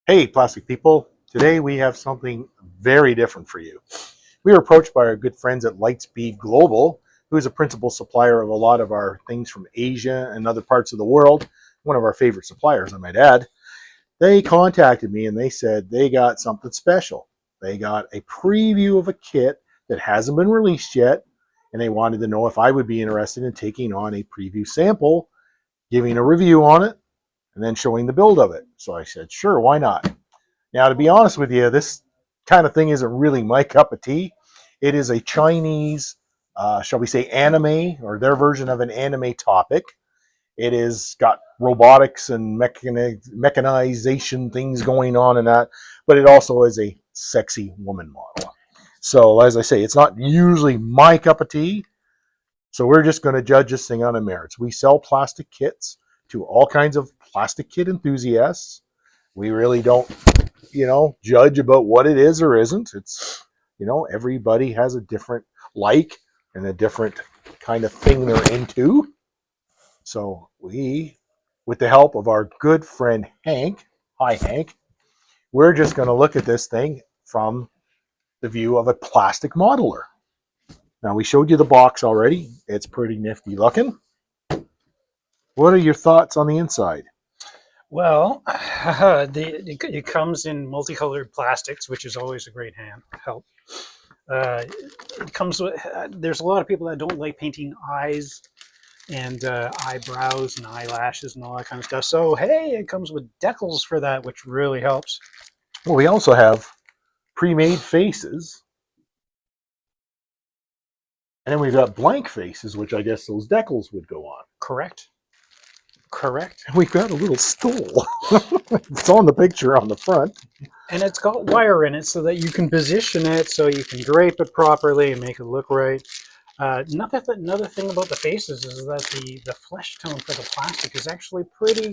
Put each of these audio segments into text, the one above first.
Hey, plastic people. Today we have something very different for you. We were approached by our good friends at Lightspeed Global, who is a principal supplier of a lot of our things from Asia and other parts of the world. One of our favorite suppliers, I might add. They contacted me and they said they got something special. They got a preview of a kit that hasn't been released yet, and they wanted to know if I would be interested in taking on a preview sample, giving a review on it, and then showing the build of it. So I said, sure, why not? Now, to be honest with you, this kind of thing isn't really my cup of tea. It is a Chinese, shall we say, anime, or their version of an anime topic. It is got robotics and mechanization things going on in that, but it also is a sexy woman model. So, as I say, it's not usually my cup of tea. So we're just going to judge this thing on its merits. We sell plastic kits to all kinds of plastic kit enthusiasts. We really don't, judge about what it is or isn't. It's, everybody has a different like and a different kind of thing they're into. So we, with the help of our good friend Hank, hi Hank, we're just going to look at this thing from the view of a plastic modeler. Now, we showed you the box already. It's pretty nifty looking. What are your thoughts on the inside? Well, it comes in multicolored plastics, which is always a great help. It comes with. There's a lot of people that don't like painting eyes and eyebrows and eyelashes and all that kind of stuff. So hey, it comes with decals for that, which really helps. Well, we also have pre-made faces. And then we've got blank faces, which I guess those decals would go on. Correct. Correct. And we've got a little stool. It's on the picture on the front. And it's got wire in it so that you can position it so you can drape it properly and make it look right. Another thing about the faces is that the flesh tone for the plastic is actually pretty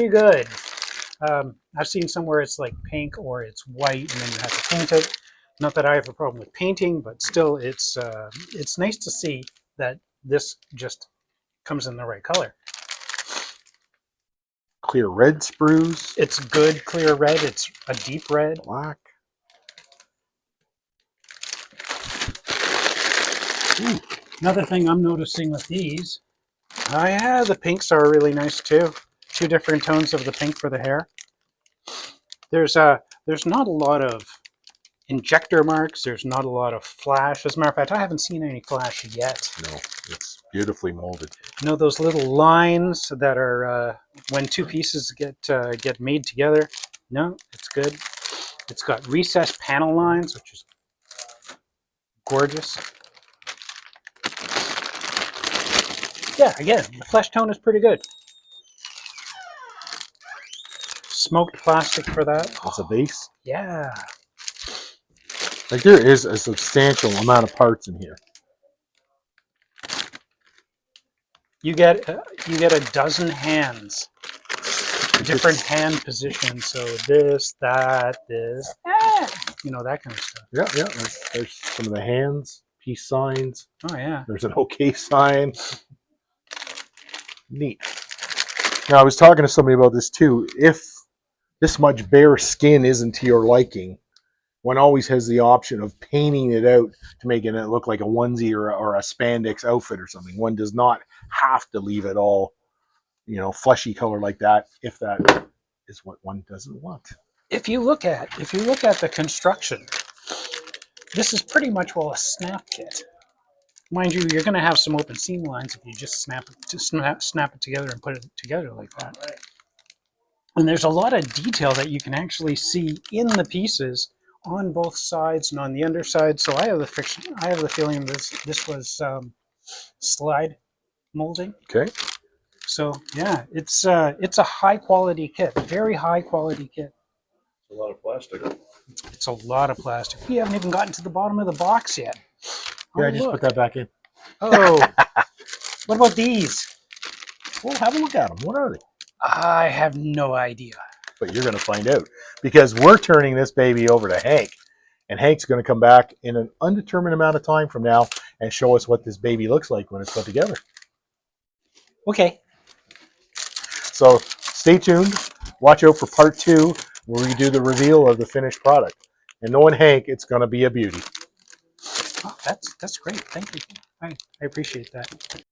good. I've seen somewhere it's like pink or it's white and then you have to paint it. Not that I have a problem with painting, but still it's nice to see that this just comes in the right color. Clear red spruce. It's good clear red. It's a deep red. Black. Ooh. Another thing I'm noticing with these, oh yeah, the pinks are really nice too. Two different tones of the pink for the hair. There's not a lot of injector marks. There's not a lot of flash. As a matter of fact, I haven't seen any flash yet. No, it's beautifully molded. You know those little lines that are when two pieces get made together? No, it's good. It's got recessed panel lines, which is gorgeous. Yeah, again, the flesh tone is pretty good. Smoked plastic for that. That's a base. Yeah. Like there is a substantial amount of parts in here. You get a dozen hands, different hand positions. So this, that, this, that kind of stuff. Yeah. There's some of the hands, peace signs. Oh yeah. There's an OK sign. Neat. Now I was talking to somebody about this too. If this much bare skin isn't to your liking, one always has the option of painting it out to making it look like a onesie or a spandex outfit or something. One does not have to leave it all, fleshy color like that if that is what one doesn't want. If you look at the construction, this is pretty much a snap kit. Mind you, you're going to have some open seam lines if you just snap it together and put it together like that. And there's a lot of detail that you can actually see in the pieces on both sides and on the underside. So I have the feeling this was slide molding. Okay. So yeah, it's a high quality kit, very high quality kit. A lot of plastic. It's a lot of plastic. We haven't even gotten to the bottom of the box yet. Yeah, just put that back in. Oh, what about these? Well, have a look at them. What are they? I have no idea. But you're going to find out because we're turning this baby over to Hank, and Hank's going to come back in an undetermined amount of time from now and show us what this baby looks like when it's put together. Okay. So stay tuned. Watch out for part 2 where we do the reveal of the finished product. And knowing Hank, it's going to be a beauty. Oh, that's great. Thank you. I appreciate that.